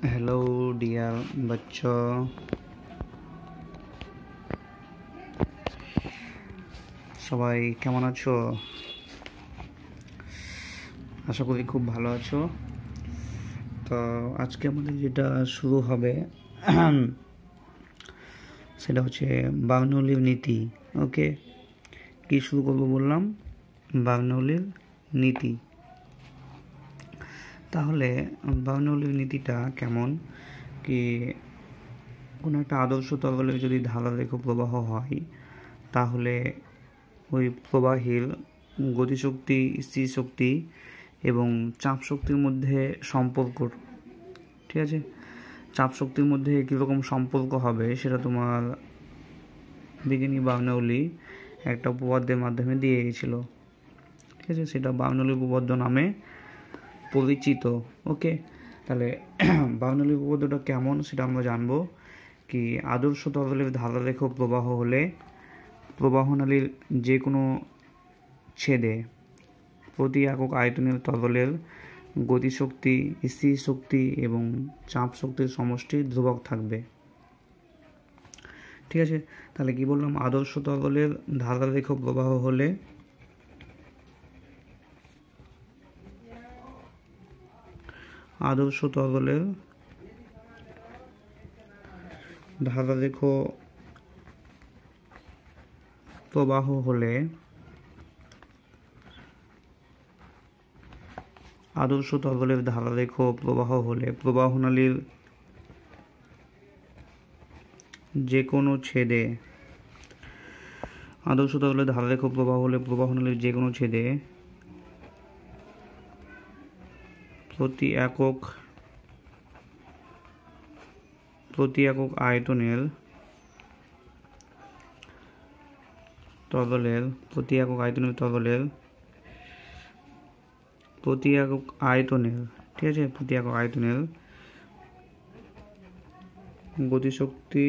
Hello dear बच्चों, সবাই কেমন আছো? আশা করি খুব ভালো আছো। তো আজকে আমাদের যেটা শুরু হবে সেটা হচ্ছে বার্নৌলির নীতি। ওকে, কি শুরু করবো বললাম? বার্নৌলির নীতি। তাহলে বার্নৌলির নীতিটা কেমন? কি কোনো একটা আদর্শ তরলে যদি ধারারেখ প্রবাহ হয়, তাহলে ওই প্রবাহের গতিশক্তি, স্থিতিশক্তি এবং চাপ শক্তির মধ্যে সম্পর্ক, ঠিক আছে, চাপ শক্তির মধ্যে কীরকম সম্পর্ক হবে সেটা তোমার বিজ্ঞানী বার্নৌলি একটা উপপাদ্যের মাধ্যমে দিয়ে গেছিল। ঠিক আছে, সেটা বার্নৌলি উপপাদ্য নামে পরিচিত। ওকে, তাহলে বার্নৌলি উপপাদ্যটা কেমন সেটা আমরা জানবো। কি আদর্শ তরলের ধারারেখ প্রবাহ হলে প্রবাহনালীর যে কোনো ছেদে প্রতি একক আয়তনের তরলের গতিশক্তি, স্থিতিশক্তি এবং চাপ শক্তির সমষ্টি ধ্রুবক থাকবে। ঠিক আছে, তাহলে কি বললাম? আদর্শ তরলের ধারারেখ প্রবাহ হলে আদর্শ তরলের ধারারেখ প্রবাহ হলে আদর্শ তরলের ধারারেখ প্রবাহ হলে প্রবাহনালীর যে কোনো ছেদে আদর্শ তরলের ধারারেখ প্রবাহ হলে প্রবাহনালীর যে কোনো ছেদে প্রতি একক আয়তনের তরলের প্রতি একক আয়তনের ঠিক আছে, প্রতি একক আয়তনের গতিশক্তি,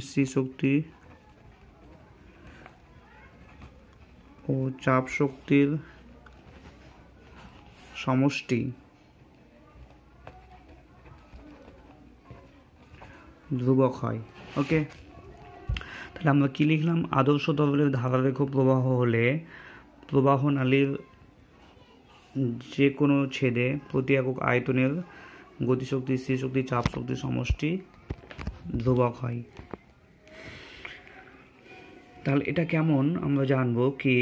স্থিতিশক্তি ও চাপ শক্তির সমষ্টি ধ্রুবক হয়। ওকে, তাহলে আমরা কি লিখলাম? আদর্শ তরলের ধারারেখ প্রবাহ হলে প্রবাহনালীর যে কোনো ছেদে প্রতি একক আয়তনের গতিশক্তি, স্থিতিশক্তি, চাপ শক্তির সমষ্টি ধ্রুবক হয়। তাহলে এটা কেমন আমরা জানবো। কি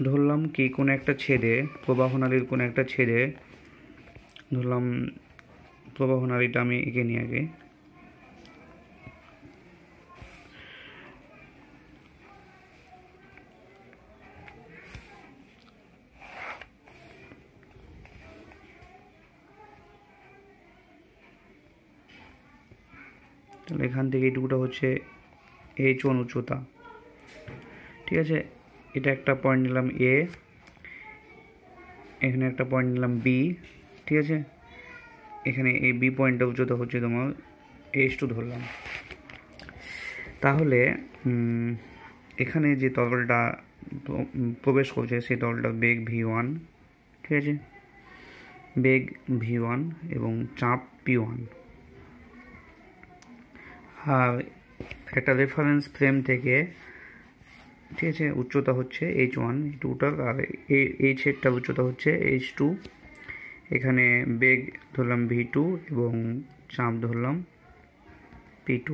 ধরলাম কি কোনো একটা ছেদে, প্রবাহনালীর কোনো একটা ছেদে ধরলাম, প্রবাহনালীটা আমি এঁকে নিই আগে। তাহলে এখান থেকে এইটুকুটা হচ্ছে H1 উচ্চতা। ঠিক আছে, এটা একটা পয়েন্ট নিলাম এ, এখানে একটা পয়েন্ট নিলাম বি। ঠিক আছে, এখানে এই বি পয়েন্টটা উচ্চতা হচ্ছে তোমার H2 ধরলাম। তাহলে এখানে যে তরলটা প্রবেশ করছে সেই তরলটার বেগ v1, ঠিক আছে, বেগ v1 এবং চাপ p1। আর একটা রেফারেন্স ফ্রেম থেকে, ঠিক আছে, উচ্চতা হচ্ছে h1 টুটার, আর এই ছেদটার উচ্চতা হচ্ছে h2। এখানে বেগ ধরলাম v2 এবং চাপ ধরলাম p2,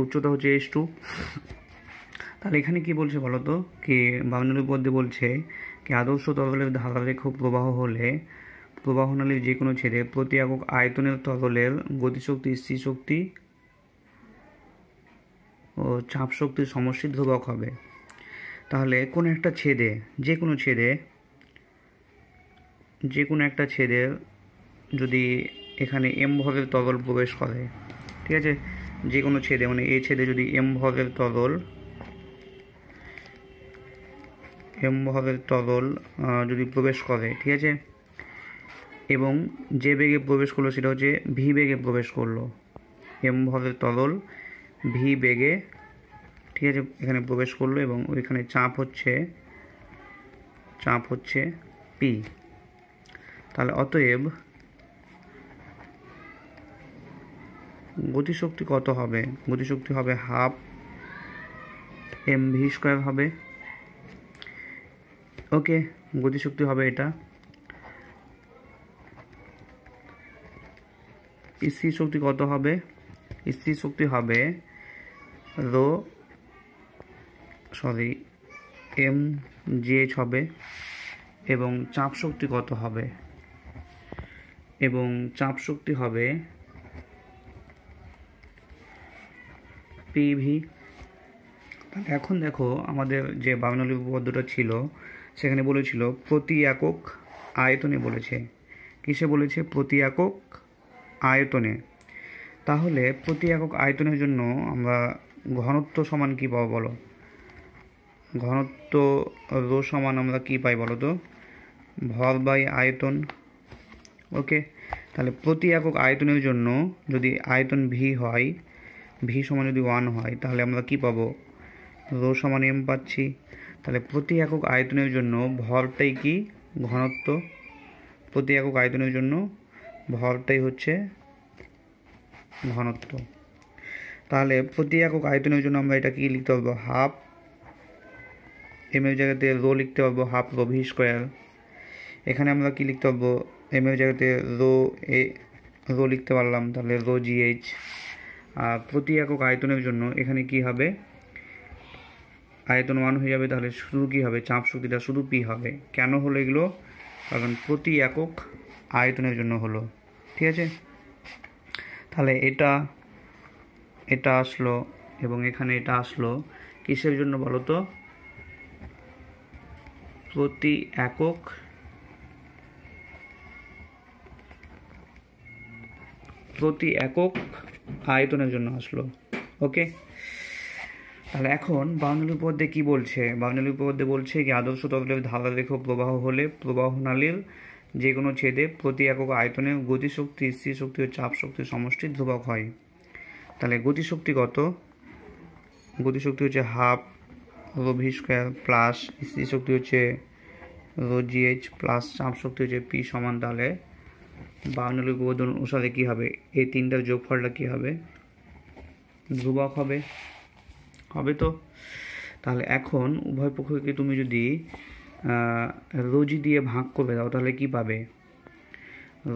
উচ্চতা হচ্ছে h2। তাহলে এখানে কি বলছে বলো তো? কি বার্নৌলি উপপাদ্যে বলছে কি আদর্শ তরলের ধারারেখ প্রবাহ হলে প্রবাহনালীর যে কোনো ছেদে প্রতি একক আয়তনের তরলের গতিশক্তি, স্থিতিশক্তি ও চাপ শক্তির সমষ্টি ধ্রুবক হবে। তাহলে কোনো একটা ছেদে, যে কোনো একটা ছেদের যদি এখানে m ভরের তরল প্রবেশ করে, ঠিক আছে, যে কোনো ছেদে, মানে এই ছেদে যদি m ভরের তরল যদি প্রবেশ করে, ঠিক আছে, এবং যে বেগে প্রবেশ করলো সেটা হচ্ছে v বেগে প্রবেশ করলো, m ভরের তরল v বেগে, ঠিক আছে, এখানে প্রবেশ করলো এবং ওইখানে চাপ হচ্ছে পি। তাহলে অতএব গতিশক্তি কত হবে? গতিশক্তি হবে হাফ mv স্কয়ার হবে। ওকে, গতিশক্তি হবে এটা। স্থির শক্তি কত হবে? স্থির শক্তি হবে mgh হবে। এবং চাপ শক্তি কত হবে? এবং চাপ শক্তি হবে পিভি। এখন দেখো আমাদের যে বার্নৌলি উপপাদ্যটা ছিল সেখানে বলেছিল প্রতি একক আয়তনে বলেছে। কিসে বলেছে? প্রতি একক আয়তনে। তাহলে প্রতি একক আয়তনের জন্য আমরা ঘনত্ব সমান কী পাবো বলো? ঘনত্ব রো সমান আমরা কী পাই বলো তো? ভর বাই আয়তন। ওকে, তাহলে প্রতি একক আয়তনের জন্য যদি আয়তন ভি হয়, ভি সমান যদি 1 হয়, তাহলে আমরা কি পাবো? রো সমান এম পাচ্ছি। তাহলে প্রতি একক আয়তনের জন্য ভরটাই কি? ঘনত্ব। প্রতি একক আয়তনের জন্য ভরটাই হচ্ছে ঘনত্ব। তাহলে প্রতি একক আয়তনের জন্য আমরা এটা কি লিখতে পারবো? হাফ এম এর জায়গাতে রো লিখতে পারবো হাফ রো ভি স্কোয়ার। এখানে আমরা কি লিখতে পারবো? এম এর জায়গাতে রো লিখতে পারলাম, তাহলে রো জিএইচ। আর প্রতি একক আয়তনের জন্য এখানে কি হবে? আয়তন 1 হয়ে যাবে, তাহলে শুধু কি হবে? চাপ শক্তিটা শুধু পি হবে। কেন হলো এগুলো? কারণ প্রতি একক আয়তনের জন্য হলো। ঠিক আছে, তাহলে এটা আসলো এবং এখানে এটা আসলো কিসের জন্য বলো তো? প্রতি একক আয়তনের জন্য আসলো। ওকে, তাহলে এখন বার্নৌলি উপপাদ্যে কি বলছে? বার্নৌলি উপপাদ্যে বলছে কি আদর্শ তরলের ধারারেখ প্রবাহ হলে প্রবাহ নালীর যে কোনো ছেদে প্রতি একক আয়তনে গতিশক্তি, স্থির শক্তি ও চাপ শক্তির সমষ্টি ধ্রুবক হয়। তাহলে গতিশক্তি কত? গতিশক্তি হচ্ছে half rho v square plus স্থির শক্তি হচ্ছে রো জিএইচ প্লাস চাপ শক্তি হচ্ছে পি সমান। তাহলে বার্নৌলি উপপাদ্য অনুসারে কী হবে? এই তিনটার যোগফলটা কী হবে? ধ্রুবক হবে। তো তাহলে এখন উভয় পক্ষকে তুমি যদি রোজি দিয়ে ভাগ করে দাও তাহলে কি পাবে?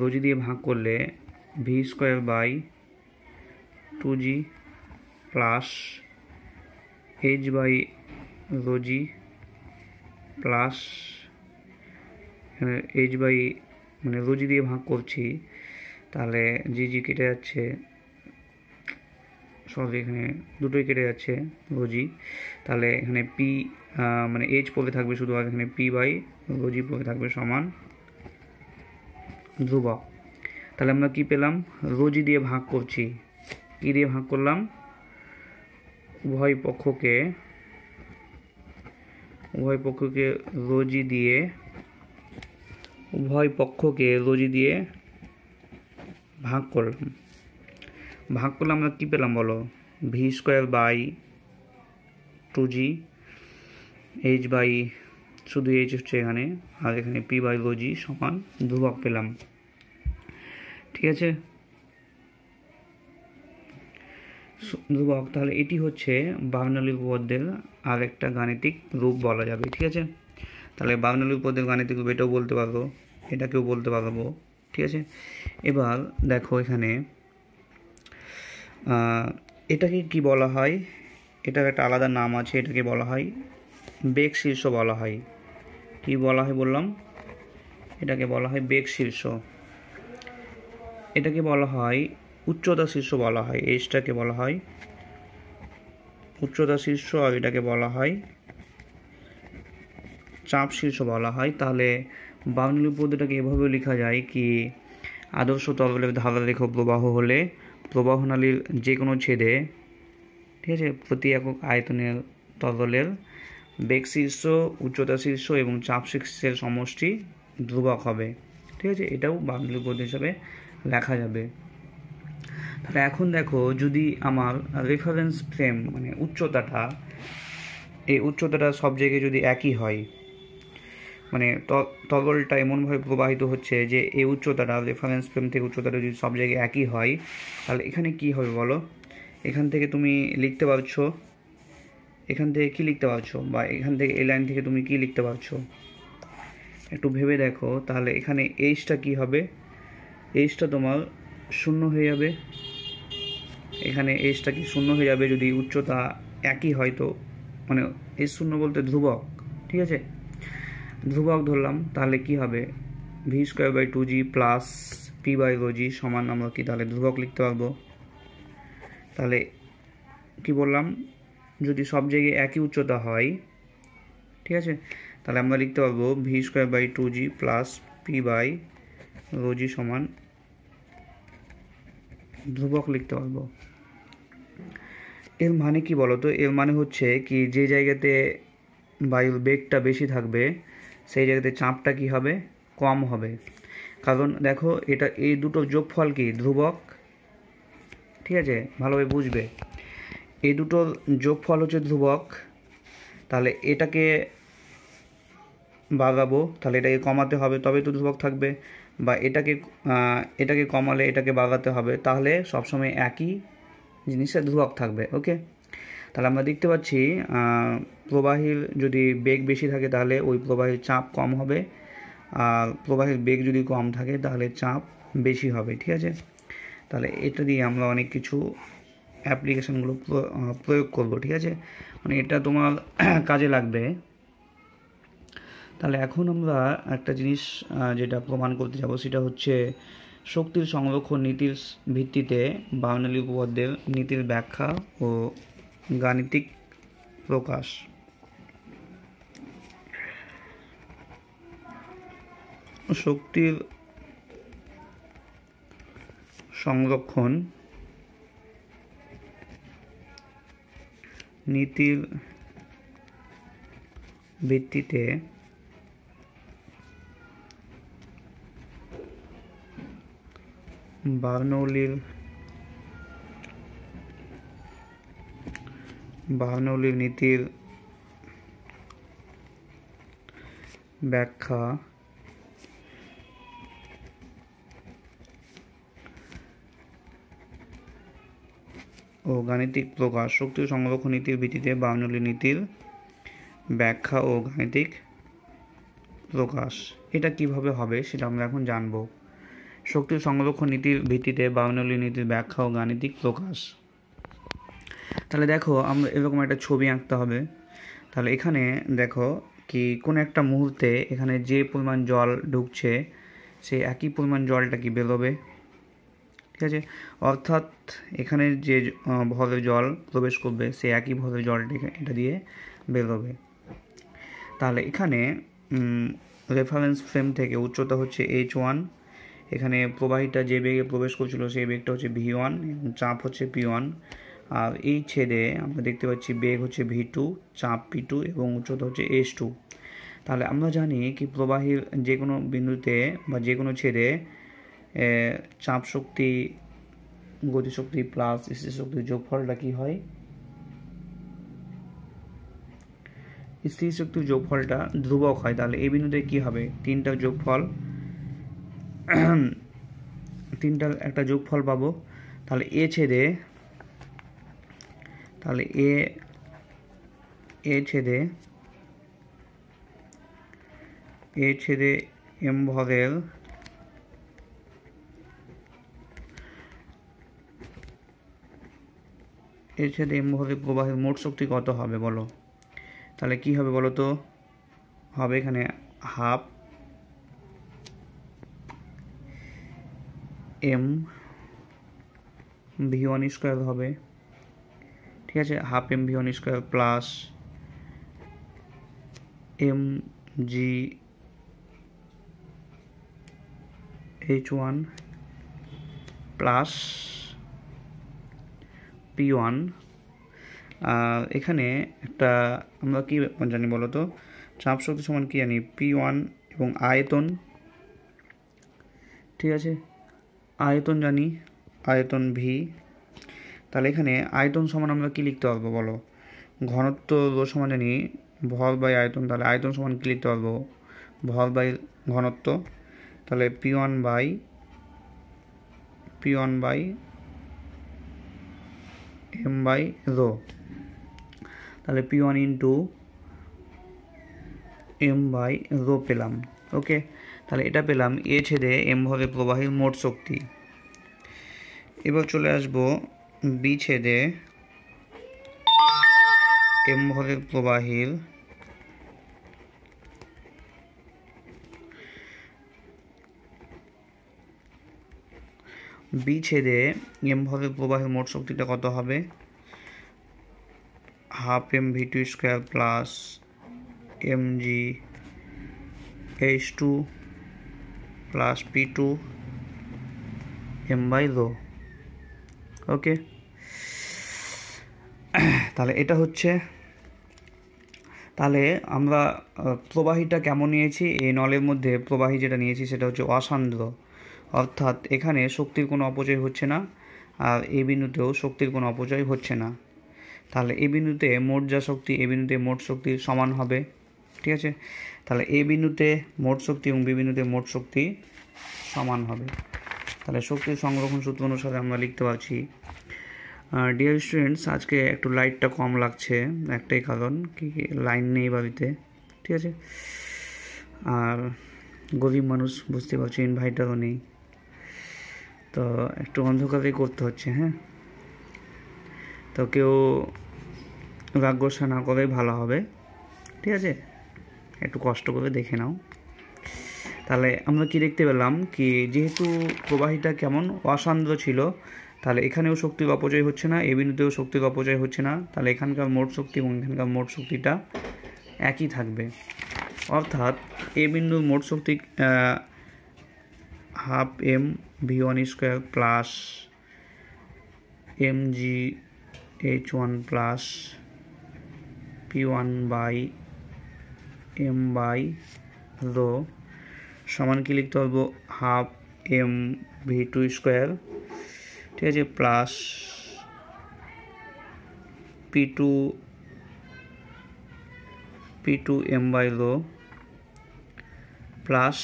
রোজি দিয়ে ভাগ করলে v square by 2g plus h by rho g plus h by মানে রোজি দিয়ে ভাগ করছি, তাহলে জি কেটে যাচ্ছে, সরি এখানে দুটোই কেটে যাচ্ছে রোজি। তাহলে এখানে পি মানে এইচ পড়ে থাকবে শুধু, আর এখানে পি বাই রোজি পড়ে থাকবে সমান ধ্রুবক। তাহলে আমরা কি পেলাম? রোজি দিয়ে ভাগ করছি। কি দিয়ে ভাগ করলাম? উভয় পক্ষকে রোজি দিয়ে ভাগ করলাম। আমরা কি পেলাম বলো? V square by 2g h by শুধু এইচ হচ্ছে এখানে, আর এখানে পি বাই রোজি সমান ধ্রুবক পেলাম। ঠিক আছে, ধ্রুবক। তাহলে এটি হচ্ছে বার্নৌলি উপপাদ্যের আর একটা গাণিতিক রূপ বলা যাবে। ঠিক আছে, তাহলে বার্নৌলি উপপাদ্যের গাণিতিক রূপ এটাও বলতে পারবো, এটাকেও বলতে পারবো। ঠিক আছে, এবার দেখো এখানে এটাকে কি বলা হয়? এটার একটা আলাদা নাম আছে, এটাকে বলা হয় বেগ শীর্ষ বলা হয়। কি বলা হয় বললাম? এটাকে বলা হয় বেগ শীর্ষ। এটাকে বলা হয় উচ্চতা শীর্ষ বলা হয়। এইচটাকে বলা হয় উচ্চতা শীর্ষ, আর এটাকে বলা হয় চাপ শীর্ষ বলা হয়। তাহলে বার্নৌলি উপপাদ্যটাকে এভাবেও লেখা যায় কি আদর্শ তরলের ধারারেখ প্রবাহ হলে প্রবাহ নালীর যে কোনো ছেদে, ঠিক আছে, প্রতি একক আয়তনের তরলের বেগ শীর্ষ, উচ্চতা শীর্ষ এবং চাপ শীর্ষের সমষ্টি ধ্রুবক হবে। ঠিক আছে, এটাও বার্নৌলি উপপাদ্য হিসাবে লেখা যাবে। তাহলে এখন দেখো, যদি আমার রেফারেন্স ফ্রেম মানে উচ্চতাটা, এই উচ্চতাটা সব জায়গায় যদি একই হয়, মানে তরলটা এমনভাবে প্রবাহিত হচ্ছে যে এই উচ্চতাটা রেফারেন্স ফ্রেম থেকে উচ্চতাটা যদি সব জায়গায় একই হয়, তাহলে এখানে কি হবে বলো? এখান থেকে তুমি লিখতে পারছো, এখান থেকে কি লিখতে পারছো, বা এখান থেকে এই লাইন থেকে তুমি কি লিখতে পারছো একটু ভেবে দেখো। তাহলে এখানে এইচটা কি হবে? এইচটা তোমার শূন্য হয়ে যাবে। এখানে এইচটা কি শূন্য হয়ে যাবে যদি উচ্চতা একই হয়? তো মানে এইচ শূন্য বলতে ধ্রুবক, ঠিক আছে, ধ্রুবক ধরলাম। তাহলে কি হবে? V square by 2g plus P by rho G সমান আমরা কি তাহলে ধ্রুবক লিখতে পারবো। তাহলে কি বললাম? যদি সব জায়গায় একই উচ্চতা হয়, ঠিক আছে, তাহলে আমরা লিখতে পারবো V square by 2g plus P by rho G সমান ধ্রুবক লিখতে পারবো। এর মানে কি বলতো? এর মানে হচ্ছে কি যে জায়গাতে বায়ুর বেগটা বেশি থাকবে সেই জায়গাতে চাপটা কি হবে? কম হবে। কারণ দেখো এটা এই দুটো যোগফল কি ধ্রুবক, ঠিক আছে, ভালোভাবে বুঝবে। এই দুটোর যোগফল হচ্ছে ধ্রুবক। তাহলে এটাকে বাড়াবো, তাহলে এটাকে কমাতে হবে, তবে তো ধ্রুবক থাকবে, বা এটাকে কমালে এটাকে বাড়াতে হবে, তাহলে সবসময় একই জিনিসটা ধ্রুবক থাকবে। ওকে, তাহলে আমরা দেখতে পাচ্ছি প্রবাহীর যদি বেগ বেশি থাকে তাহলে ওই প্রবাহীর চাপ কম হবে, আর প্রবাহীর বেগ যদি কম থাকে তাহলে চাপ বেশি হবে, ঠিক আছে। তাহলে এটা দিয়ে আমরা অনেক কিছু অ্যাপ্লিকেশানগুলো প্রয়োগ করব, ঠিক আছে, মানে এটা তোমার কাজে লাগবে। তাহলে এখন আমরা একটা জিনিস যেটা প্রমাণ করতে যাব সেটা হচ্ছে শক্তির সংরক্ষণ নীতির ভিত্তিতে বার্নৌলি উপপাদ্যের নীতির ব্যাখ্যা ও গাণিতিক প্রকাশ। শক্তির সংরক্ষণ নীতির ভিত্তিতে বার্নৌলির নীতির ব্যাখ্যা ও গাণিতিক প্রকাশ। শক্তির সংরক্ষণ নীতির ভিত্তিতে বার্নৌলি নীতির ব্যাখ্যা ও গাণিতিক প্রকাশ। এটা কিভাবে হবে সেটা আমরা এখন জানব। শক্তির সংরক্ষণ নীতির ভিত্তিতে বার্নৌলি নীতির ব্যাখ্যা ও গাণিতিক প্রকাশ। তাহলে দেখো আমরা এরকম একটা ছবি আঁকতে হবে। তাহলে এখানে দেখো কি কোন একটা মুহূর্তে এখানে যে পরিমাণ জল ঢুকছে সেই একই পরিমাণ জলটা কি বেরোবে, ঠিক আছে, অর্থাৎ এখানে যে ভরের জল প্রবেশ করবে সেই একই ভরের জলটা এটা দিয়ে বেরোবে। তাহলে এখানে রেফারেন্স ফ্রেম থেকে উচ্চতা হচ্ছে h1, এখানে প্রবাহীটা যে বেগে প্রবেশ করছিল সেই বেগটা হচ্ছে v1 এবং চাপ হচ্ছে p1, আর এই ছেদে আমরা দেখতে পাচ্ছি বেগ হচ্ছে v2, চাপ p2 এবং উচ্চতা হচ্ছে h2। তাহলে আমরা জানি কি প্রবাহীর যে কোনো বিন্দুতে বা যে কোনো ছেদে চাপ শক্তি, গতিশক্তি প্লাস স্থির শক্তির যোগফলটা কি হয়? স্থির শক্তির যোগফলটা ধ্রুবক হয়। তাহলে এই বিন্দুতে কি হবে? তিনটার একটা যোগফল পাবো। তাহলে এ ছেদে এম ভরের প্রবাহের মোট শক্তি কত হবে বলো? তাহলে কি হবে বলো তো? হবে এখানে হাফ এম v1 স্কোয়ার হবে, ঠিক আছে, half m v1 square plus m g h1 plus p1। এখানে একটা আমরা কি জানি বলো তো? চাপ শক্তি সমান কি জানি? p1 এবং আয়তন, ঠিক আছে, আয়তন জানি, আয়তন ভি। তাহলে এখানে আয়তন সমান আমরা কি লিখতে পারবো বলো? ঘনত্ব রো সমান জানি ভর বাই আয়তন। তাহলে আয়তন সমান কি লিখতে পারবো? ভর বাই ঘনত্ব, তাহলে P1 by m by rho, তাহলে P1 into m by rho পেলাম। ওকে, তাহলে এটা পেলাম এ ছেদে m ভরে প্রবাহীর মোট শক্তি। এবার চলে আসবো বি ছেদে m ভরের প্রবাহীর মোট শক্তিটা কত হবে, half mv2² plus mgh2 plus p2 m by rho. Okay, তাহলে এটা হচ্ছে, তাহলে আমরা প্রবাহীটা কেমন নিয়েছি, এই নলের মধ্যে প্রবাহী যেটা নিয়েছি সেটা হচ্ছে অসান্দ্র, অর্থাৎ এখানে শক্তির কোনো অপচয় হচ্ছে না, আর এই বিন্দুতেও শক্তির কোনো অপচয় হচ্ছে না। তাহলে এই বিন্দুতে মোট যা শক্তি এই বিন্দুতে মোট শক্তির সমান হবে। ঠিক আছে, তাহলে এই বিন্দুতে মোট শক্তি এবং বি বিন্দুতে মোট শক্তি সমান হবে। তাহলে শক্তির সংরক্ষণ সূত্র অনুসারে আমরা লিখতে পারছি, ডিয়ার স্টুডেন্টস, আজকে একটু লাইটটা কম লাগছে, একটাই কারণ কি লাইন নেই বাড়িতে। ঠিক আছে, আর গরিব মানুষ বুঝতে পারছি, ইনভার্টারও নেই, তো একটু অন্ধকারেই করতে হচ্ছে। হ্যাঁ, তো কেউ রাগ গোসা না করেই ভালো হবে। ঠিক আছে, একটু কষ্ট করে দেখে নাও। তাহলে আমরা কি দেখতে পেলাম, কি যেহেতু প্রবাহীটা কেমন অসান্দ্র ছিল, তাহলে এখানেও শক্তির অপচয় হচ্ছে না, এই বিন্দুতেও শক্তির অপচয় হচ্ছে না, তাহলে এখানকার মোট শক্তি এবং এখানকার মোট শক্তিটা একই থাকবে। অর্থাৎ এ বিন্দুর মোট শক্তি half mv1² plus mgh1 plus p1 by m by rho সমান কি লিখতে পারবো, হাফ mv2², ঠিক আছে, plus p2 m by rho plus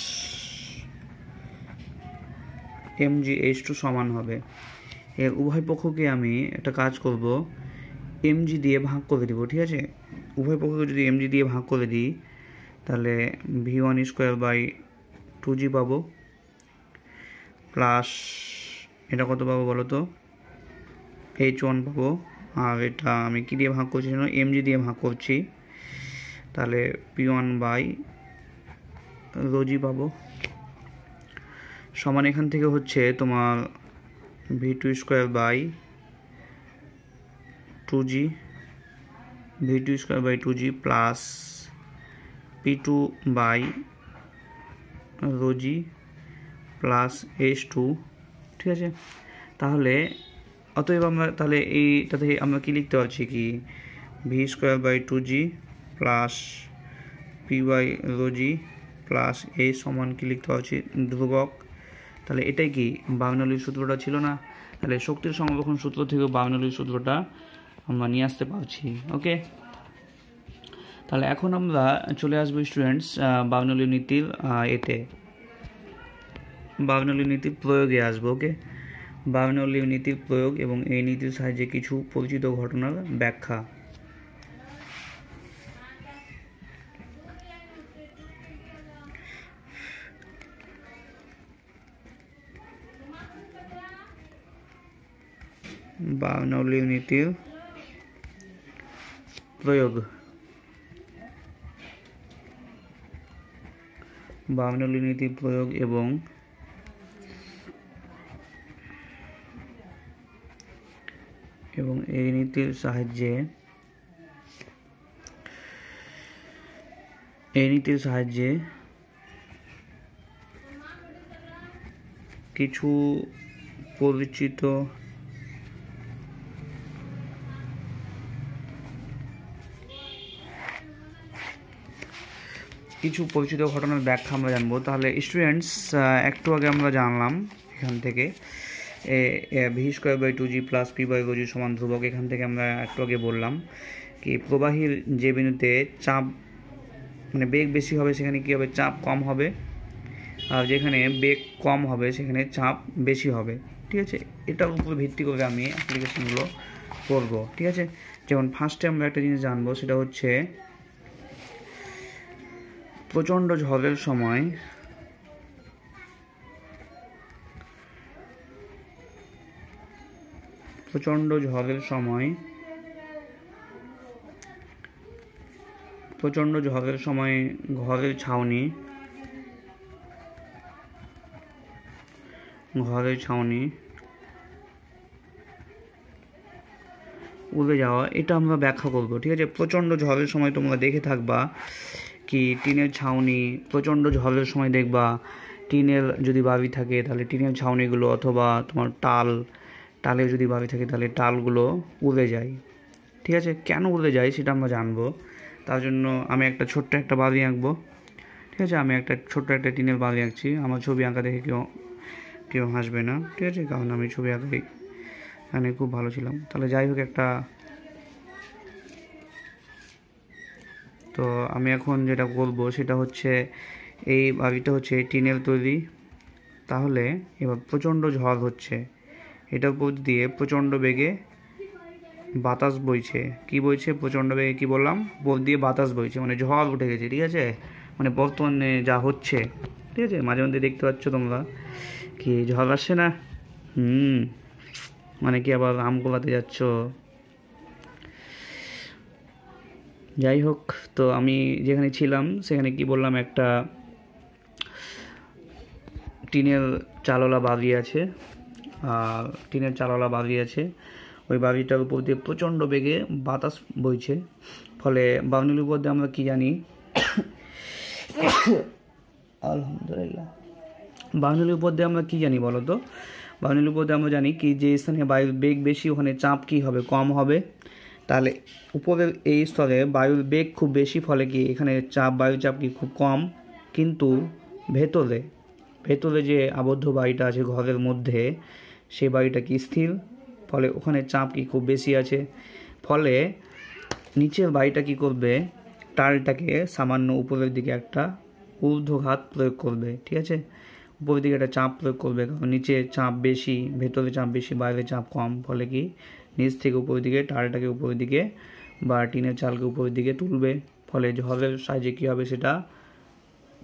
mgh2 সমান হবে। এর উভয় পক্ষকে আমি একটা কাজ করব, mg দিয়ে ভাগ করে দিব। ঠিক আছে, উভয় পক্ষকে যদি mg দিয়ে ভাগ করে দিই তাহলে v1² বাই 2g পাবো, প্লাস এটা কত পাবো বলো তো, h1 পাবো, আর এটা আমি কি দিয়ে ভাগ করছি, mg দিয়ে ভাগ করছি, তাহলে p1 বাই রোজি পাবো, সমান এখান থেকে হচ্ছে তোমার v2² by 2g plus p2 by rho g plus h2। ঠিক আছে, তাহলে অতএব আমরা তাহলে এইটাতে আমরা কি লিখতে পারছি, কি v² by 2g plus p by rho g plus a সমান কি লিখতে পারছি, ধ্রুবক। তাহলে এটাই কি বার্নৌলির সূত্রটা ছিল না, তাহলে শক্তির সংরক্ষণ সূত্র থেকে বার্নৌলির সূত্রটা আমরা নিয়ে আসতে পারছি। ওকে, তাহলে এখন আমরা চলে আসবো স্টুডেন্টস বার্নৌলি নীতির বার্নৌলি নীতির প্রয়োগে আসবো। ওকে, বার্নৌলি নীতির প্রয়োগ এবং এই নীতির সাহায্যে কিছু পরিচিত ঘটনার ব্যাখ্যা। বার্নৌলি নীতির প্রয়োগ, বার্নৌলি নীতির প্রয়োগ এবং এই নীতির সাহায্যে কিছু পরিচিত ঘটনার ব্যাখ্যা আমরা জানবো। তাহলে স্টুডেন্টস, একটু আগে আমরা জানলাম এখান থেকে v² by 2g plus p by rho G সমান ধ্রুবক। এখান থেকে আমরা একটু আগে বললাম কি প্রবাহীর যে বিন্দুতে চাপ মানে বেগ বেশি হবে সেখানে কী হবে, চাপ কম হবে, আর যেখানে বেগ কম হবে সেখানে চাপ বেশি হবে। ঠিক আছে, এটার উপর ভিত্তি করে আমি অ্যাপ্লিকেশনগুলো করব। ঠিক আছে, যেমন ফার্স্টে আমরা একটা জিনিস জানবো, সেটা হচ্ছে প্রচণ্ড ঝড়ের সময় ঘরের ছাউনি উড়ে যাওয়া, এটা আমরা ব্যাখ্যা করব। ঠিক আছে, প্রচণ্ড ঝড়ের সময় তোমরা দেখে থাকবা কি টিনের ছাউনি, প্রচণ্ড ঝড়ের সময় দেখবা টিনের যদি বাড়ি থাকে তাহলে টিনের ছাউনিগুলো, অথবা তোমার টালে যদি বাড়ি থাকে তাহলে টালগুলো উড়ে যায়। ঠিক আছে, কেন উড়ে যায় সেটা আমরা জানবো। তার জন্য আমি একটা ছোট্ট একটা বাড়ি আঁকবো। ঠিক আছে, আমি একটা ছোট্ট একটা টিনের বাড়ি আঁকছি। আমার ছবি আঁকা দেখে কেউ হাসবে না। ঠিক আছে, কারণ আমি ছবি আঁকাই এখানে খুব ভালো ছিলাম। তাহলে যাই হোক, তো আমি এখন যেটা বলবো সেটা হচ্ছে, এই বাড়িটা হচ্ছে টিনের তৈরি। তাহলে এবার প্রচণ্ড ঝড় হচ্ছে, এটার উপর দিয়ে প্রচণ্ড বেগে বাতাস বইছে। কি বইছে? প্রচণ্ড বেগে, কি বললাম, উপর দিয়ে বাতাস বইছে, মানে ঝড় উঠে গেছে। ঠিক আছে, মানে বর্তমানে যা হচ্ছে, ঠিক আছে, মাঝে মধ্যে দেখতে পাচ্ছ তোমরা কি ঝড় আসছে না, মানে কি আবার আম কোলাতে যাচ্ছ। যাই হোক, তো আমি যেখানে ছিলাম সেখানে কি বললাম, একটা টিনের চালওয়ালা বাড়ি আছে। ওই বাড়িটার উপর দিয়ে প্রচণ্ড বেগে বাতাস বইছে। ফলে বাউনির উপর দিয়ে আমরা কি জানি, আলহামদুলিল্লাহ, বাউনির উপর দিয়ে আমরা কি জানি বলো তো? বাউনির উপর দিয়ে আমরা জানি কি, যে স্থানে বায়ুর বেগ বেশি ওখানে চাপ কি হবে, কম হবে। তাহলে উপরের এই স্তরে বায়ুর বেগ খুব বেশি, ফলে কি এখানে বায়ুর চাপ কি খুব কম। কিন্তু ভেতরে যে আবদ্ধ বাড়িটা আছে ঘরের মধ্যে, সেই বাড়িটা কি স্থির, ফলে ওখানে চাপ কি খুব বেশি আছে। ফলে নিচের বাড়িটা কি করবে, টালটাকে সামান্য উপরের দিকে একটা ঊর্ধ্বঘাত প্রয়োগ করবে। ঠিক আছে, উপরের দিকে একটা চাপ প্রয়োগ করবে, কারণ নিচে চাপ বেশি, ভেতরে চাপ বেশি, বাইরে চাপ কম। ফলে কি নিচ থেকে উপরের দিকে টালটাকে উপরের দিকে বা টিনের চালকে উপরের দিকে তুলবে। ফলে ঝড়ের সাহায্যে কী হবে, সেটা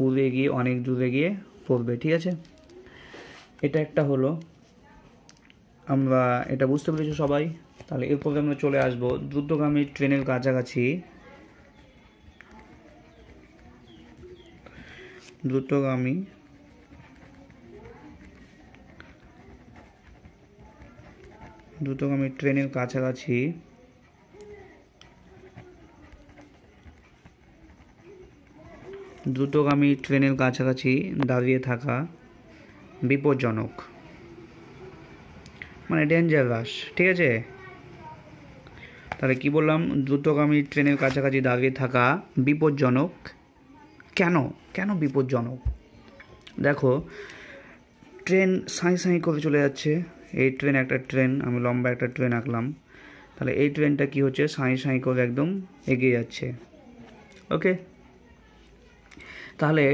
উড়ে গিয়ে অনেক দূরে গিয়ে পড়বে। ঠিক আছে, এটা একটা হলো, আমরা এটা বুঝতে পেরেছি সবাই। তাহলে এরপরে আমরা চলে আসবো দ্রুতগামী ট্রেনের কাছাকাছি। দ্রুতগামী ট্রেনের কাছাকাছি দাঁড়িয়ে থাকা বিপজ্জনক, মানে ডেঞ্জারাস। ঠিক আছে, তাহলে কি বললাম, দ্রুতগামী ট্রেনের কাছাকাছি দাঁড়িয়ে থাকা বিপজ্জনক। কেন বিপজ্জনক? দেখো, ট্রেন সাঁই করে চলে যাচ্ছে। এই একটা ট্রেন, আমি লম্বা একটা ট্রেন আঁকলাম। তাহলে এই ট্রেনটা কি হচ্ছে, সাঁই করে একদম এগিয়ে যাচ্ছে। ওকে, তাহলে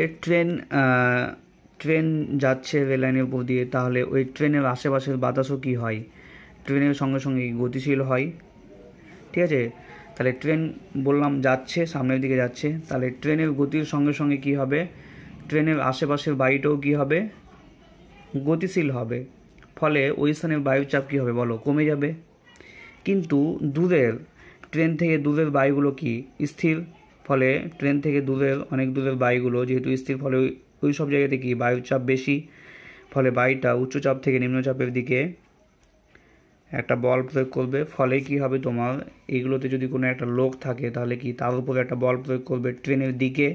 ট্রেন যাচ্ছে রেল লাইনের উপর দিয়ে, তাহলে ওই ট্রেনের আশেপাশের বাতাসও কি হয়, ট্রেনের সঙ্গে সঙ্গে গতিশীল হয়। ঠিক আছে, তাহলে ট্রেন বললাম যাচ্ছে, সামনের দিকে যাচ্ছে, তাহলে ট্রেনের গতির সঙ্গে সঙ্গে কি হবে, ট্রেনের আশেপাশের বায়ুটাও কি হবে, গতিশীল হবে। ফলে ওই স্থানের বায়ুচাপ কী হবে বলো, কমে যাবে। কিন্তু ট্রেন থেকে দূরের বায়ুগুলো কি স্থির, ফলে ট্রেন থেকে অনেক দূরের বায়ুগুলো যেহেতু স্থির, ফলে ওই সব জায়গাতে কি বায়ুচাপ বেশি। ফলে বায়ুটা উচ্চচাপ থেকে নিম্নচাপের দিকে একটা বল প্রয়োগ করবে। ফলে কি হবে, তোমার এইগুলোতে যদি কোনো একটা লোক থাকে তাহলে কি তার উপরে একটা বল প্রয়োগ করবে ট্রেনের দিকে।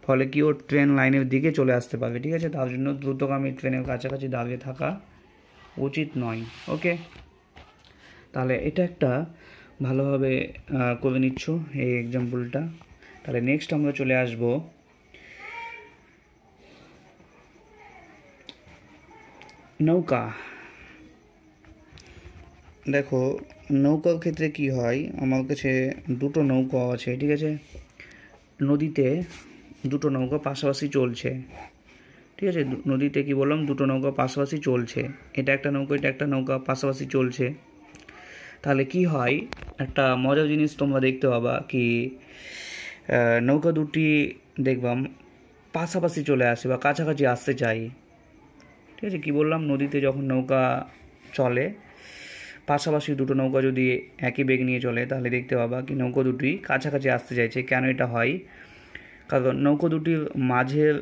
ফলে কি ও ট্রেন লাইনের দিকে চলে আসতে পারবে। ঠিক আছে, তার জন্য দ্রুতগামী ট্রেনের কাছাকাছি দাঁড়িয়ে থাকা উচিত নয়। ওকে, তাহলে এটা একটা ভালোভাবে করে নিচ্ছ এই এক্সাম্পলটা। তাহলে নেক্সট আমরা চলে আসব নৌকা। দেখো, নৌকার ক্ষেত্রে কি হয়, আমার কাছে দুটো নৌকা আছে। ঠিক আছে, নদীতে দুটো নৌকা পাশাপাশি চলছে, ঠিক আছে? নদীতে কি বললাম, দুটো নৌকা পাশাপাশি চলছে, এটা একটা নৌকা এটা একটা নৌকা পাশাপাশি চলছে। তাহলে কি হয়, একটা মজার জিনিস তোমরা দেখতে পাবা কি, নৌকা দুটি দেখবাম পাশাপাশি চলে আসে বা কাছাকাছি আসতে চাই, ঠিক আছে? কি বললাম, নদীতে যখন নৌকা চলে পাশাপাশি দুটো নৌকা যদি একই বেগ নিয়ে চলে তাহলে দেখতে পাবা কি নৌকা দুটি কাছাকাছি আসতে চাইছে। কেন এটা হয়? কারণ নৌকা দুটির মাঝের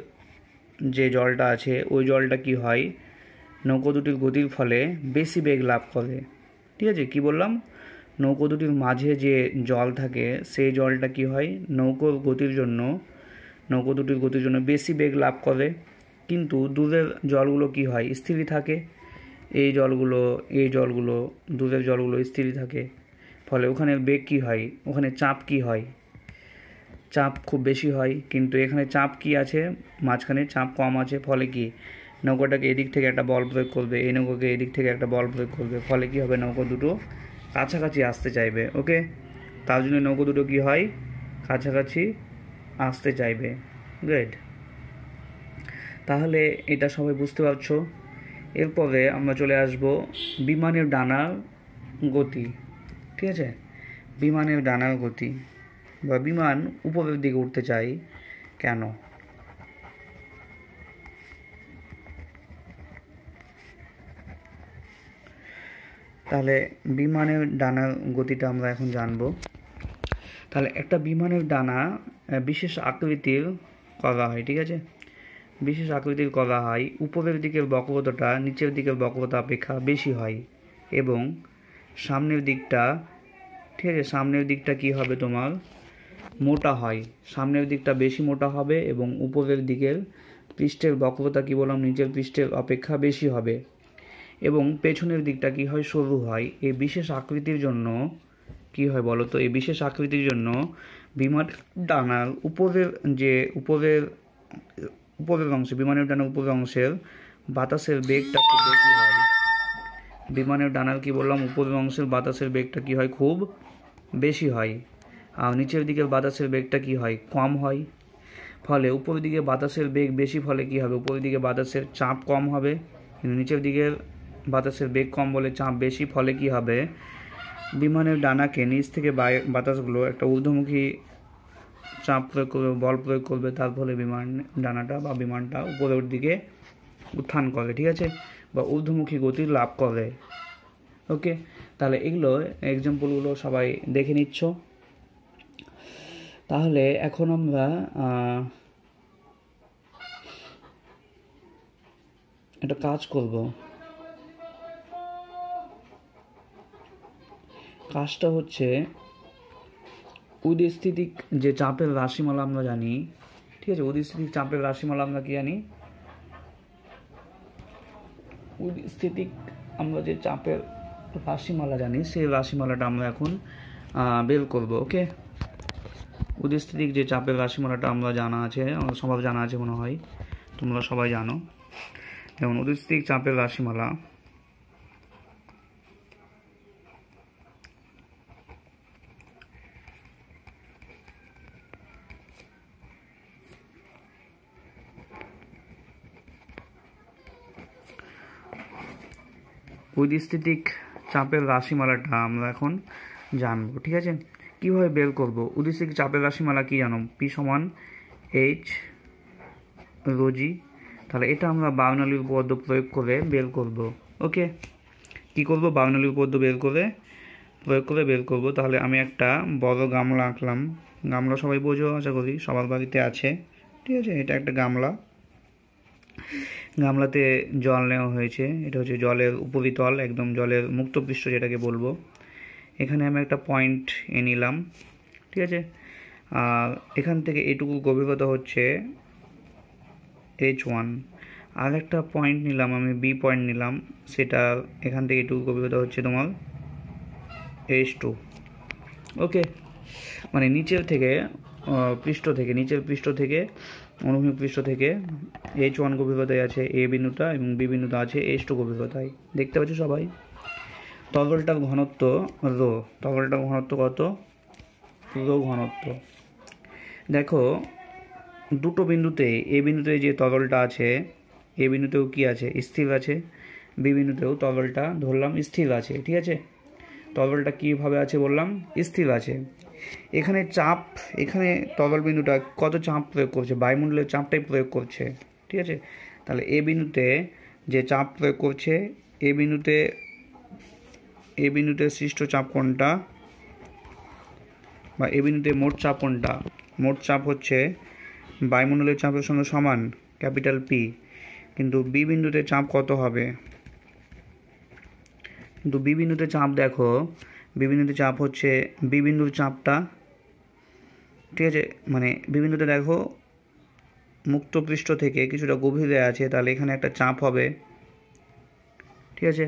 যে জলটা আছে ওই জলটা কি হয়, নৌকা দুটির গতির ফলে বেশি বেগ লাভ করে, ঠিক আছে? কি বললাম, নৌকা দুটির মাঝে যে জল থাকে সেই জলটা কি হয়, নৌকা দুটির গতির জন্য বেশি বেগ লাভ করে। কিন্তু দূরের জলগুলো কি হয়, স্থিরই থাকে। এই জলগুলো দূরের জলগুলো স্থিরই থাকে, ফলে ওখানে বেগ কি হয়, ওখানে চাপ কি হয়, চাপ খুব বেশি হয়। কিন্তু এখানে চাপ কি আছে, মাঝখানে চাপ কম আছে, ফলে কি নৌকাটাকে এদিক থেকে একটা বল প্রয়োগ করবে, এই নৌকাকে এদিক থেকে একটা বল প্রয়োগ করবে, ফলে কি হবে, নৌকা দুটো কাছাকাছি আসতে চাইবে। ওকে, তার জন্য নৌকা দুটো কি হয়, কাছাকাছি আসতে চাইবে। গুড, তাহলে এটা সবাই বুঝতে পারছো। এরপরে আমরা চলে আসব বিমানের ডানার গতি, ঠিক আছে? বিমানের ডানার গতি বা বিমান উপরের দিকে উঠতে চাই কেন? তাহলে বিমানের ডানার গতিটা আমরা এখন জানব। তাহলে একটা বিমানের ডানা বিশেষ আকৃতির করা হয়, ঠিক আছে? বিশেষ আকৃতির করা হয়, উপরের দিকের বক্রতাটা নিচের দিকের বক্রতা অপেক্ষা বেশি হয় এবং সামনের দিকটা, ঠিক আছে, সামনের দিকটা কি হবে তোমার, মোটা হয়। সামনের দিকটা বেশি মোটা হবে এবং উপরের দিকের পৃষ্ঠের বক্রতা কি বললাম, নিচের পৃষ্ঠের অপেক্ষা বেশি হবে এবং পেছনের দিকটা কি হয়, সরু হয়। এই বিশেষ আকৃতির জন্য কি হয় বলো তো, এই বিশেষ আকৃতির জন্য বিমান ডানার উপরের অংশে, বিমানের ডানার উপরের অংশের বাতাসের বেগটা খুব বেশি হয়। বিমানের ডানার কি বললাম, উপরের অংশের বাতাসের বেগটা কি হয়, খুব বেশি হয়, আর নিচের দিকের বাতাসের বেগটা কি হয়, কম হয়। ফলে উপরের দিকে বাতাসের বেগ বেশি, ফলে কি হবে, উপরের দিকে বাতাসের চাপ কম হবে, কিন্তু নিচের দিকের বাতাসের বেগ কম বলে চাপ বেশি। ফলে কি হবে, বিমানের ডানাকে নিচ থেকে বাতাসগুলো একটা ঊর্ধ্বমুখী চাপ প্রয়োগ করবে, বল প্রয়োগ করবে, তার ফলে বিমান ডানাটা বা বিমানটা উপরের দিকে উত্থান করে, ঠিক আছে, বা ঊর্ধ্বমুখী গতি লাভ করে। ওকে, তাহলে এগুলো এক্সাম্পলগুলো সবাই দেখে নিচ্ছ। তাহলে এখন আমরা একটা কাজ করব। কাজটা হচ্ছে উদস্থিতিক যে চাপের রাশিমালা আমরা জানি, ঠিক আছে? উদস্থিতিক চাপের রাশিমালা আমরা কি জানি, উদস্থিতিক আমরা যে চাপের রাশিমালা জানি সেই রাশিমালাটা আমরা এখন বের করব। ওকে, উদস্থিতিক যে চাপের রাশিমালাটা আমরা জানা আছে, আমরা সবার জানা আছে মনে হয়, তোমরা সবাই জানো। যেমন উদস্থিতিক চাপের রাশিমালা উদস্থিতিক চাপের রাশিমালাটা আমরা এখন জানবো, ঠিক আছে? কীভাবে বের করব? উদস্থিতিক চাপের রাশিমালা কি জানো, পি সমান এইচ রোজি। তাহলে এটা আমরা বার্নৌলির উপপাদ্য প্রয়োগ করে বের করব। ওকে, কি করব, বার্নৌলির উপপাদ্য প্রয়োগ করে বের করব। তাহলে আমি একটা বড় গামলা আঁকলাম। গামলা সবাই বোঝো, আশা করি সবার বাড়িতে আছে, ঠিক আছে? এটা একটা গামলাতে জল নেওয়া হয়েছে, এটা হচ্ছে জলের উপরিতল, একদম জলের মুক্ত পৃষ্ঠ যেটাকে বলবো। এখানে আমি একটা পয়েন্ট নিলাম, ঠিক আছে? আর এখান থেকে এটুকু গভীরতা হচ্ছে H1, আর একটা পয়েন্ট নিলাম আমি, বি পয়েন্ট নিলাম, সেটা এখান থেকে এটুকু গভীরতা হচ্ছে তোমার H2। ওকে, মানে নিচের পৃষ্ঠ থেকে অনুভূমিক পৃষ্ঠ থেকে H1 গভীরতায় আছে এ বিন্দুটা এবং বি বিন্দুটা আছে H2 গভীরতায়। দেখতে পাচ্ছ সবাই? তরলটার ঘনত্ব রো, তরলটার ঘনত্ব কত, রো ঘনত্ব। দেখো দুটো বিন্দুতে, এ বিন্দুতে যে তরলটা আছে, এ বিন্দুতেও কি আছে, স্থির আছে, বি বিন্দুতেও তরলটা ধরলাম স্থির আছে, ঠিক আছে। তরলটা কীভাবে আছে বললাম, স্থির আছে। এখানে চাপ, এখানে তরল বিন্দুটা কত চাপ প্রয়োগ করছে, বায়ুমণ্ডলের চাপটাই প্রয়োগ করছে, ঠিক আছে। তাহলে এ বিন্দুতে যে চাপ প্রয়োগ করছে, এ বিন্দুতে সৃষ্ট চাপ কোনটা, বা এ বিন্দুতে মোট চাপ কোনটা, মোট চাপ হচ্ছে বায়ুমণ্ডলের চাপের সঙ্গে সমান ক্যাপিটাল পি। কিন্তু বি বিন্দুতে চাপ কত হবে, কিন্তু বি বিন্দুতে চাপ দেখো, বি বিন্দুতে চাপ হচ্ছে বি বিন্দুর চাপটা, ঠিক আছে। মানে বি বিন্দুতে দেখো মুক্ত পৃষ্ঠ থেকে কিছুটা গভীরে আছে, তাহলে এখানে একটা চাপ হবে, ঠিক আছে।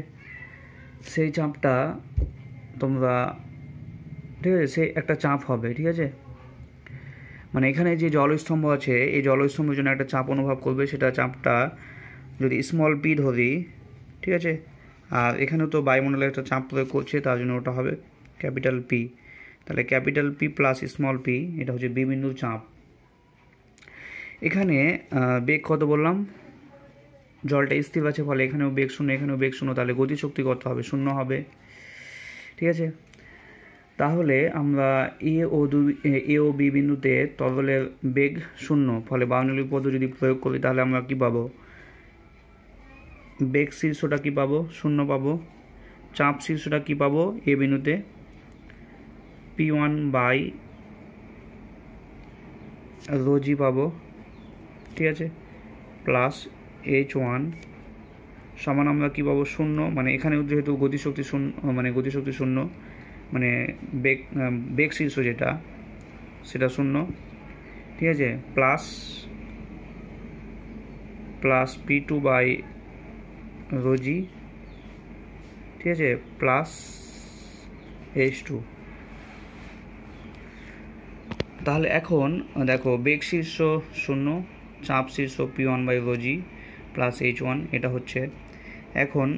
সেই চাপটা তোমরা, ঠিক আছে, সেই একটা চাপ হবে, ঠিক আছে। মানে এখানে যে জলস্তম্ভ আছে, এই জলস্তম্ভের জন্য একটা চাপ অনুভব করবে, সেটা চাপটা যদি স্মল পি ধরি, ঠিক আছে। আর এখানেও তো বায়ুমণ্ডলে একটা চাপ প্রয়োগ করছে, তার জন্য ওটা হবে ক্যাপিটাল পি। তাহলে capital P plus small P, এটা হচ্ছে বি বিন্দুর চাপ। এখানে বেগ কত বললাম, জলটা স্থির আছে, ফলে এখানেও বেগ শূন্য, এখানেও বেগ শূন্য, তাহলে গতিশক্তি কত হবে, শূন্য হবে, ঠিক আছে। তাহলে আমরা এ ও বি বিন্দুতে তরলের বেগ শূন্য, ফলে বার্নৌলি উপপাদ্য যদি প্রয়োগ করি তাহলে আমরা কি পাবো, বেগ শীর্ষটা কি পাবো, শূন্য পাবো। চাপ শীর্ষটা কি পাবো, এ বিন্দুতে P1/ρg পাবো, ঠিক আছে, প্লাস H1 সমান আমরা কি পাবো, শূন্য। মানে এখানেও যেহেতু গতিশক্তি শূন্য, মানে গতিশক্তি শূন্য, মানে বেগ শীর্ষ যেটা সেটা শূন্য, ঠিক আছে, প্লাস P2/ρg, ঠিক আছে, প্লাস H2। তাহলে এখন দেখো বেগ শীর্ষ শূন্য, চাপ শীর্ষ P1/ρg প্লাস H1, এটা হচ্ছে। এখন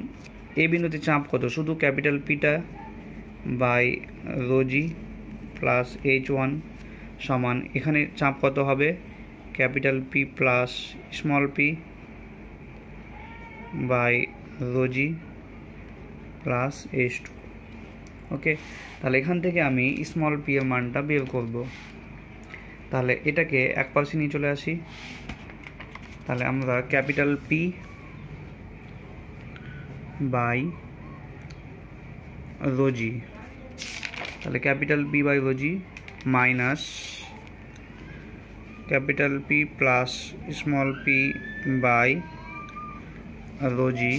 এ বিন্দুতে চাপ কত, শুধু ক্যাপিটাল পিটা বাই রোজি প্লাস H1 সমান, এখানে চাপ কত হবে, capital P plus small P by rho g plus H2। Okay, তাহলে এখান থেকে আমি স্মল পি এর মানটা বের করব। তাহলে এটাকে এক পাশে নিয়ে চলে আসি, তাহলে আমরা ক্যাপিটাল পি বাই রোজি, তাহলে capital P by rho G minus capital P plus small P by rho G,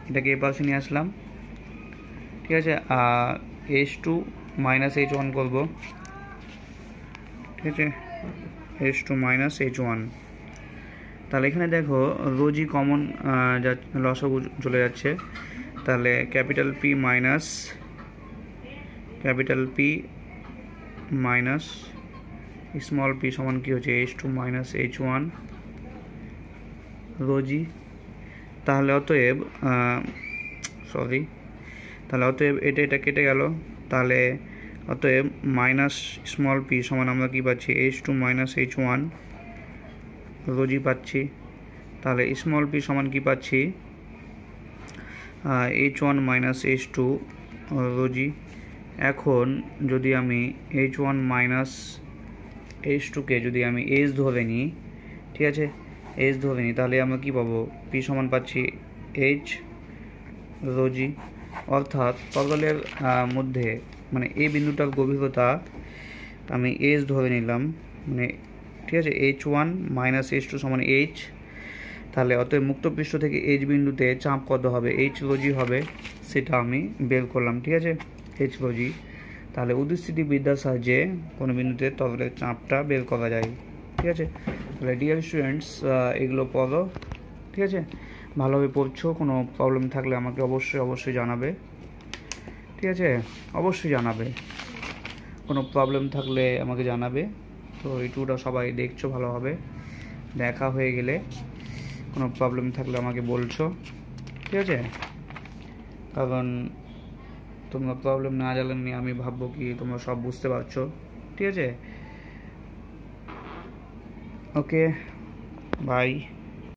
এটাকে এ পাশে নিয়ে আসলাম, ঠিক আছে। আর H2 মাইনাস H1 করবো, ঠিক আছে, H2 মাইনাস H1। তাহলে এখানে দেখো রোজি কমন লসাগু চলে যাচ্ছে, তাহলে capital P minus small P সমান কি হচ্ছে, H2 মাইনাস H1 রোজি। তাহলে অতএব এটা কেটে গেল, তাহলে অতএব মাইনাস স্মল পি সমান আমরা কি পাচ্ছি, H2 মাইনাস H1 রোজি পাচ্ছি। তাহলে স্মল পি সমান কি পাচ্ছি, H1 মাইনাস H2 রোজি। এখন যদি আমি H1 মাইনাস H2কে যদি আমি H ধরে নিই, ঠিক আছে, H ধরে নিই, তাহলে আমরা কি পাবো, পি সমান পাচ্ছি H রোজি। অর্থাৎ তরলের মধ্যে মানে এই বিন্দুটার গভীরতা আমি H ধরে নিলাম, মানে ঠিক আছে, H1 মাইনাস H2 সমান H। তাহলে অতএব মুক্ত পৃষ্ঠ থেকে H বিন্দুতে চাপ কত হবে, H রোজি হবে, সেটা আমি বের করলাম, ঠিক আছে, H রোজি। তাহলে উদ্স্থিতি বিদ্যার সাহায্যে কোনো বিন্দুতে তরলের চাপটা বের করা যায়, ঠিক আছে। তাহলে ডিয়ার স্টুডেন্টস, এগুলো পড়ো, ঠিক আছে, ভালোভাবে পড়ছো। কোনো প্রবলেম থাকলে আমাকে অবশ্যই জানাবে, ঠিক আছে, অবশ্যই জানাবে। কোনো প্রবলেম থাকলে আমাকে জানাবে। তো ইউটিউবটা সবাই দেখছো ভালোভাবে, দেখা হয়ে গেলে কোনো প্রবলেম থাকলে আমাকে বলছো, ঠিক আছে। কারণ তোমরা প্রবলেম না জানলে আমি ভাববো কি তোমরা সব বুঝতে পারছো, ঠিক আছে। ওকে, বাই।